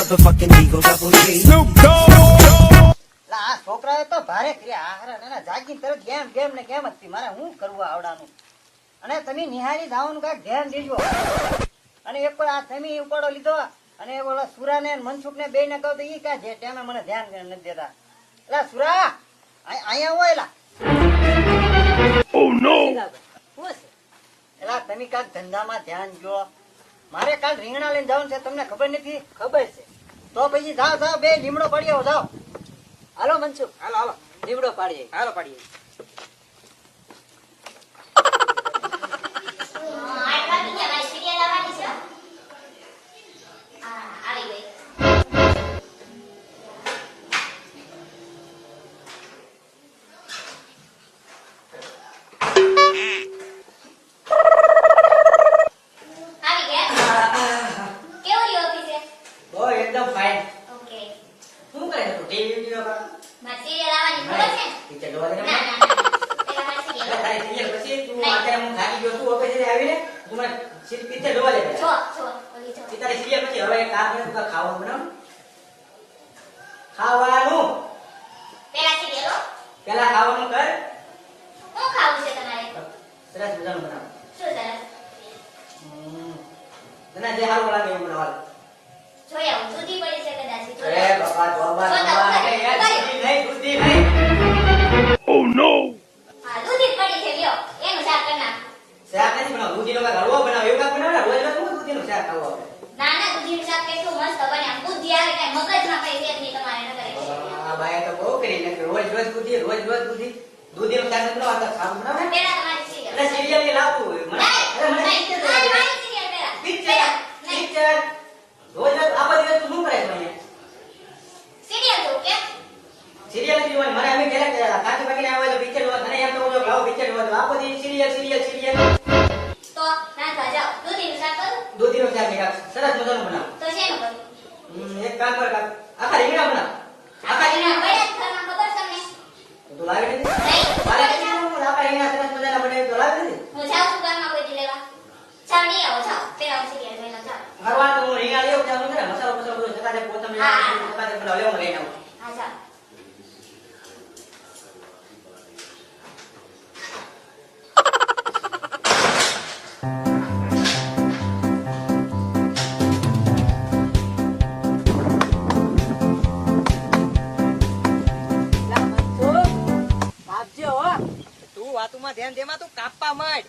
motherfucking Eagle Double G. Snoop Dogg. આ છોકરાએ તો ભારે કર્યા હારા જાગીને તરત ગેમ ને ગેમ જ હતી. મારે શું કરવું આવડાનું? અને તમે નિહાળી જાવનું કાંઈક ધ્યાન દેજો. અને એક આ તમે ઉપાડો લીધો અને ઓલા સુરા ને મનસુખ ને બે ને કહો તો ઈ કા જે ટાઈમે મને ધ્યાન નથી દેતા. એલા સુરા અહીંયા હોય એલા. Oh no. એલા તમે કાંઈક ધંધામાં ધ્યાન જો. મારે કાલ રીંગણા લઈને જવાનું છે, તમને ખબર નથી? ખબર છે. તો પછી જાઓ બે લીમડો પાડી આવો જાઓ. હાલો મનસુખ, હાલો લીમડો પાડીએ. હાલો પાડીએ. પેલા ખાવાનું કર. શું ખાવું છે તમારે? સરસ મજાનું બનાવ. શું સરસ? તને જે સારું લાગે એવું બનાવ. જોઈ આવું દૂધી પડી છે કદાચ. અરે બાપા દૂધી નહીં. Oh no. હા દૂધી પડી છે લ્યો. એનું શાક કરી નાખ. શાક નથી બનાવ. દૂધીનો કાક હળવો બનાવ. એવું કાક બનાવ ને રોજ રોજ હું દૂધીનું શાક ખાવું આપણે. ના ના દૂધીનું શાક કેટલું મસ્ત બને. આમ બુદ્ધિ આવે કઈ મગજમાં કઈ રેત નહીં તમારે ન કરે. આ બાય તો બહુ કરી ને રોજ રોજ દૂધીનું શાક બનાવ તો ખાવું બનાવ. પેલા તમારી સિરિયલ. એટલે સિરિયલ ની લાવવું હોય મને. અરે મને સિરિયલ પેલા. પિક્ચર રોજ રોજ આ બધી વસ્તુ શું કરે છે અહીંયા? સિરિયલ તો કેમ? સિરિયલ ની જોવાની મને અમે પેલા કાકી બાકીને આવે તો પિક્ચર જોવા મને એમ તો બોલો લાવો પિક્ચર જોવા આ બધી સિરિયલ તો ના ખા જાઓ દૂધીનું શાક કરું. દૂધીનું શાક એક સરસ મજાનું બનાવ. તો શેનું કરું? એક કામ કર કાક આખા રીંગણા બનાવ. આખા રીંગણા બળે ઘરમાં ખબર તમને? તો લાવી નથી. નહીં મારે આખા રીંગણા સરસ મજાના બને તો લાવી નથી. હું જાઉં છું ઘરમાં કોઈ દી લેવા. ચાણી આવો જાઓ પેલા હું સિરિયલ જોઈને જાઉં. ઘરમાં તો હું રીંગણા લેવું જાઉં ને મસાલો બધો ચકાતે પોતમ લેવાનું ચકાતે બનાવ લેવું લઈને આવું. હા જાઓ. વાતુમાં ધ્યાન દેમાં તું કાપવા માંડ.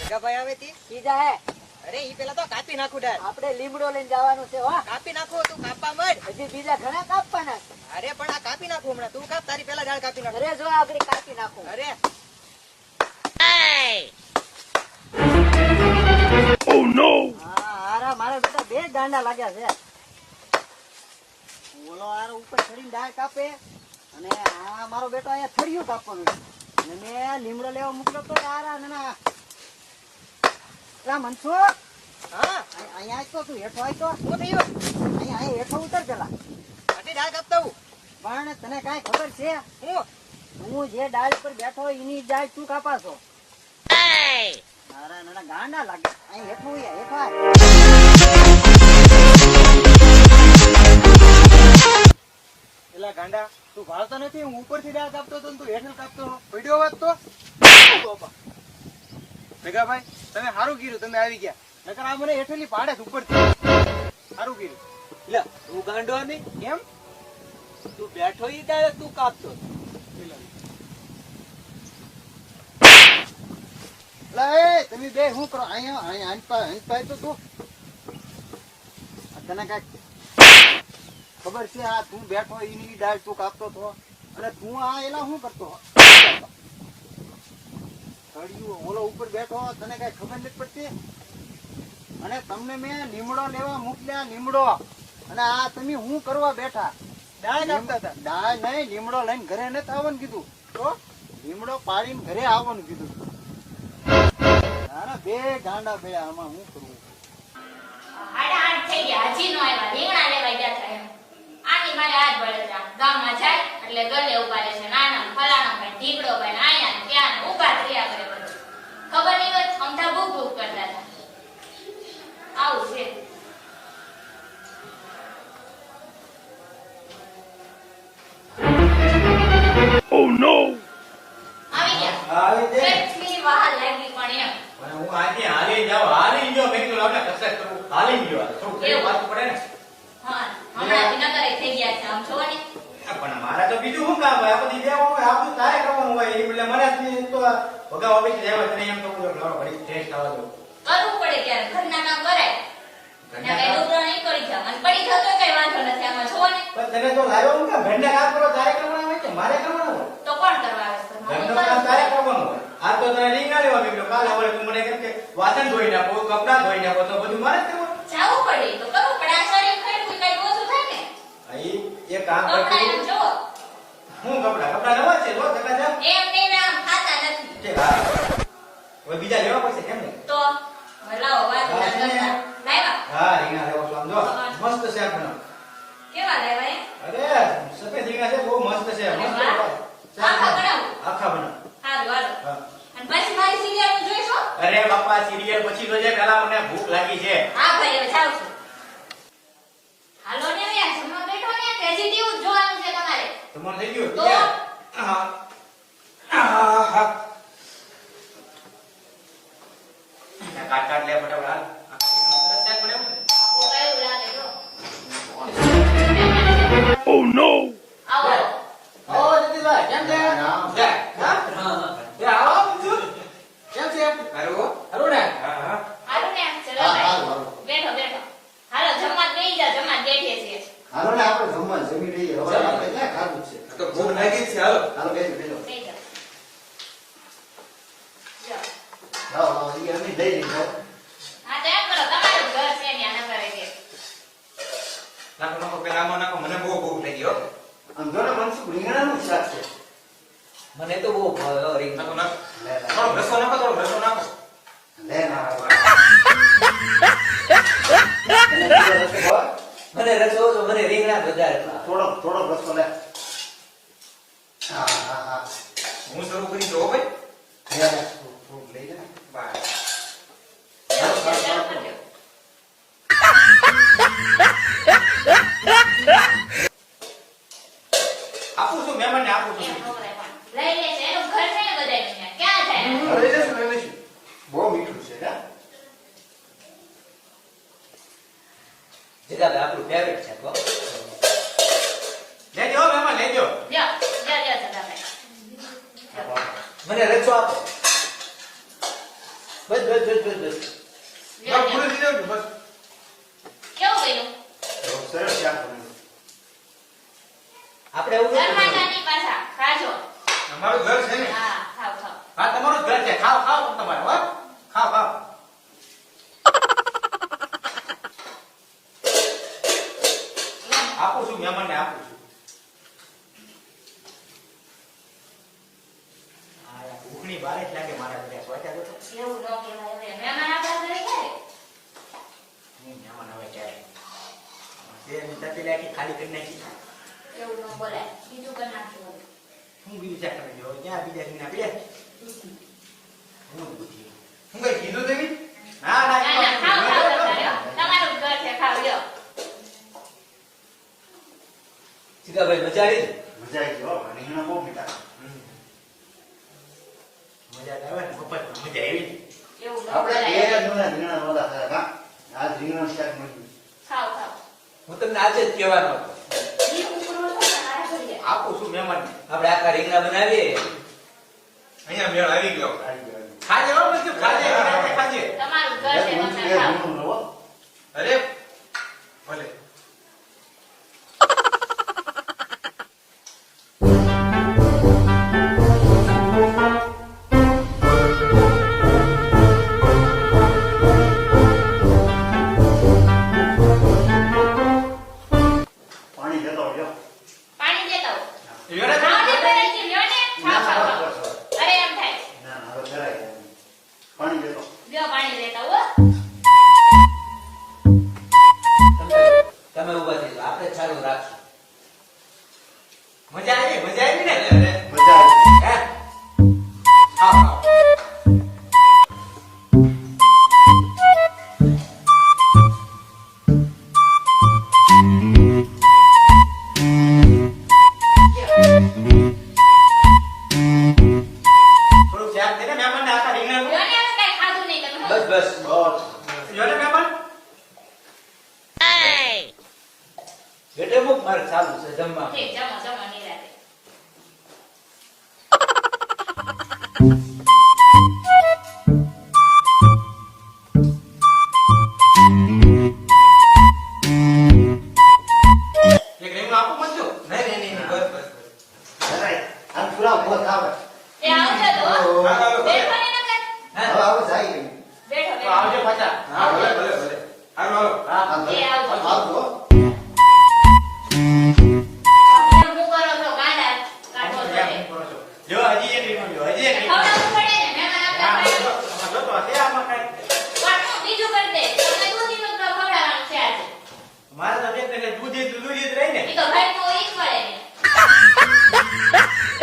જગાભાઈ આવે તી સીધા હે. અરે ઈ પેલા તો કાપી નાખું ડાળ. આપણે લીમડો લઈને જવાનું છે હો. કાપી નાખો તું કાપવા માંડ. હજી બીજા ઘણા કાપવાના છે. અરે પણ આ કાપી નાખું હમણાં. તું કાપ તારી પેલા ડાળ કાપી નાખ. અરે જો આગળ કાપી નાખું. અરે Oh no. આરા મારા બેટા બે ગાંડા લાગ્યા છે. બોલો આરો ઉપર ચડીને ડાળ કાપે અને આ મારો બેટો અહીંયા થળિયું કાપવાનું અને મેં લીમડો લેવા મોકલ્યો તો આરા નાના રા મનસુ. હા અહીંયા આજ તો તું હેઠો આય તો શું થયું? અહીંયા હેઠો ઉતર પેલા આટલી ડાળ કાપતા હું. પણ તને કાંઈ ખબર છે હું જે ડાળ ઉપર બેઠો એની ડાળ તું કાપાશો? મારા નાના ગાંડા લાગે. અહીં હેઠો હેઠો એલા ગાંડા તું ભાળતો નથી. હું ઉપરથી ડાળ કાપતો હતો તું હેઠળ કાપતો પડ્યો વાત તો ભેગાભાઈ તમે સારું કીધું તમે આવી ગયા. નકર આ મને હેઠળની પાડે ઉપરથી સારું કીધું. લે તું ગાંડો નહીં કેમ? તું બેઠો ઈ ડાળે તું કાપતો. તમે બે શું કરો અહીંયા તો તું તને કઈક ખબર છે? આ તું બેઠો એની ડાળ તું કાપતો હતો અને તું આ એલા શું કરતો? ઓલો ઉપર બેઠો તને કઈ ખબર નથી પડતી? અને તમને મેં લીમડો લેવા મોકલ્યા લીમડો અને આ તમે શું કરવા બેઠા? ડાળ કાપતા હતા. ડાળ નહીં લીમડો લઈને ઘરે નથી આવવાનું કીધું. તો લીમડો પાડીને ઘરે આવવાનું કીધું. બે ગાંડા ભેળા આમાં હું કરું? હાડા હાડ થઈ ગયા હજી નો આવ્યા. રીંગણા લેવા ગયા હતા એમ. આની મારે આજ બળતરા ગામમાં જાય એટલે ગલે ઉભા રહે છે. નાના ફલાણા ભાઈ ઢીકડો ભાઈ આયા ત્યાં ઉભા થયા કરે બધું. ખબર નહીં હોય અમથા ભૂખ ભૂખ કરતા હતા. આવું છે. Oh no! આવી ગયા. આવી તે કેટલી વાર લાગી પણ એમ. અને હું આજે હાલી જાવ હાલી ગયો મેં કીધું આપણે કસરત કરું હાલી ગયો થોડું એવું. વાત પડે ને હા, હમણાં વિનગરે થઈ ગયા છે આમ જોવો ને. પણ મારા તો બીજું શું કામ હોય આ બધી દેવાનું હોય આપણું તારે કરવાનું હોય એ એટલે મને તો ભગાવ ઓફિસ જાય તને એમ તો લાવો ઘડી ટેસ્ટ આવવા દો કરવું પડે ક્યારે ઘરના કામ કરાય. ઘરના ના કઈ કામ? ડોકરા નહીં કરી જાવ અને પડી જતો કઈ વાંધો નથી આમાં જોવો ને. પણ તને તો લાવ્યો હું કે ઘરના કામ કરો તારે કરવાના હોય કે મારે કરવાના હોય તો કોણ કરવા આવે છે ઘરમાં? હું ઘરનું કામ કરું. તારે કરવાનું હોય આ તો તને રીંગ ના લેવા મેં કાલે હવે તું મને કેમ કે વાસણ ધોઈ નાખો કપડાં ધોઈ નાખો તો બધું મારે જ કરવાનું જાવું પડે તો કરવું પડે. આ શરીર ખડકું કઈ ઓછું થાય ને. આ એ કામ કપડાં કરતું એમ જોવો. હું કપડાં નવા છે જો ટકા જાવ એમ નહીં ને આમ ખાતા નથી. કે હા હવે બીજા લેવા પડશે કેમ ને તો હવે લાવો વાત હા, ના છે ને. કરતા. લાવ્યા? હા રીંગણા લેવો છો આમ જો મસ્ત છે આપણને કેવા લાવ્યા એમ? અરે સફેદ રીંગણા છે બહુ મસ્ત છે અરે મસ્ત વાહ. છે. આખા બનાવું? આખા બનાવ હારું, હાલો. હા. અને પછી મારી સિરિયલ નું જોઈશો? અરે બાપા સિરિયલ પછી તો જે પેલા મને ભૂખ લાગી છે હા ભાઈ, હવે જાઉં છું. હાલો ને હવે આ જમવા બેઠો ને કે હજી ટીવી જ જોવાનું છે તમારે? તમારે થઈ ગયું તો? હા હા હા કાટ લે ફટાફટ હાલ સરસ શાક બનાવ્યું ને? આપો કયું લાગે જો. Oh no! આવો. ઓ જતીભાઈ કેમ છે હા એ આવો બીજું કેમ છે હારું ને હા હાલો ને ચલો ભાઈ. બેઠો બેઠો. હાલો જમવા જ બેસી જાઓ, જમવા જ બેઠીએ છીએ. હાલો ને આપણે જમવા જમી લઈએ હવે આપણે ક્યાં ખાધું છે તો ભૂખ લાગી છે હાલો હાલો બેસો બેસો બેસી જાઓ. જાઓ. લાવો લાવો ઈ અમે દઈ દઈએ હા તો એમ કરો, તમારું ઘર છે ને આના કરે કે. નાખો નાખો પેલા આમાં નાખો મને બહુ ભૂખ લાગી હો આમ જો ને મનસુખ રીંગણાનું શાક છે મને તો બહુ ભાવે રીંગ નાખો નાખો લે થોડો રસો નાખો થોડો રસો નાખો લે ના મને રસો તો મને રીંગણા વધારે ભાવે. થોડો થોડો રસો લે હા હા હા હું શરૂ કરી દો ભાઈ લે લે થોડું લઈ લે બાય ચાલો, ચાલો, કરજો. આપું છું મહેમાનને આપું છું એમ ખવડાય પણ. લઈ લે છે, એનું ઘર છે ને બધાયનું ત્યાં. ક્યાં જાય? લઈ લેશું લઈ લેશું બહુ મીઠું છે હા જીગાભાઈ આપણું ફેવરેટ છે હો. લેજો હો મહેમાન લેજો લ્યો, લ્યો, લ્યો, સદાભાઈ. મને રસો આપો બસ બસ બસ બસ બસ લ્યો, લ્યો. પૂરી દીધો બસ કેવું ગયું? સરસ શાક બન્યું આપણે એવું નથી ઘરમાં કરવું. જાની પાછા ખાજો. અમારું ઘર છે ને હા, ખાવ, ખાવ. હા તમારું જ ઘર છે ખાઓ ખાઓ તમારે હો ખાઓ ખાઓ આપું છું મહેમાનને આપું છું આ ભૂખની બારે જ લાગે મારા ઘરે સોચ્યા તો એવું ન કહેવાય હવે. મહેમાન આપણા ઘરે ક્યારે? મહેમાન હવે ક્યારે તે તપેલી આખી ખાલી કરી નાખી એવું ન બોલાય. બીજું કરી નાખ્યું હવે. હું બીજું ચેક કરી દો ક્યાં બીજા રીંગણા બે હું બુદ્ધિ હું કઈ કીધું તમે ના ના ના, ના, ખાવ, ખાવ, બધા, લ્યો. તમારું જ ઘર છે, ખાવ, લ્યો. જીગાભાઈ મજા આવી ને? મજા આવી ગઈ હો રીંગણા બહુ મીઠા મજા આવે ને મફત મજા આવી એવું ન આપણે બોલાય. બે જ રીંગણા નહોતા ખાયા કા આજ રીંગણાનું શાક મળ્યું ખાવ, ખાવ. હું તમને આજે જ કહેવાનો હતો ઈ ઉપરો છો ને મારા ઘરે. આપું છું મહેમાનને આપણે આખા રીંગણા બનાવીએ અહીંયા મેળ આવી ગયો આવી ગયો ખાજે હો બધું ખાજે ખાજે તમારું ઘર છે, હું તમે બે ખાવ. રીંગણું લો અરે ભલે પાણી જતો રહ્યો પાણી દેતા હો. લ્યો ને ખાવ ને પહેલેથી, લ્યો ને. ખાવ, ખાવ, ખાવ. બસ, બસ. અરે એમ થાય. ના ના હવે કરાય પાણી જતો લ્યો, પાણી દેતા હો. તમે ઉભા થઈ જાઓ આપણે ચાલુ રાખશું મજા આવી ને અરે મજા આવી હે ખાઓ ખાઓ પૂરા ઉભો થાવ. એ આવજો તો હો. બેઠો ને નકર. હવે આવો જાય કે. બેઠો તો આવજો બેઠો. પાછા. હા ભલે ભલે ભલે હાલો હાલો હા, એ આવજો. આવજો. એમ હું કરો છો ગાંડા કાઢો છો કેમ એ. કરો છો? જો હજી એક રીંગણું જો હજી એક રીંગણું. ખવડાવવું પડે ને મહેમાન હા, આપણે જો, ખાય. આમાં જો તો હશે આમાં કાંઈ. પણ હું બીજું કરી દે તમે દૂધીનું તો ખવડાવવાનું છે આજે. મારે તો એક ને દૂધી જ રહી ને. ઈ તો ભાઈ તો ઈ જ મળે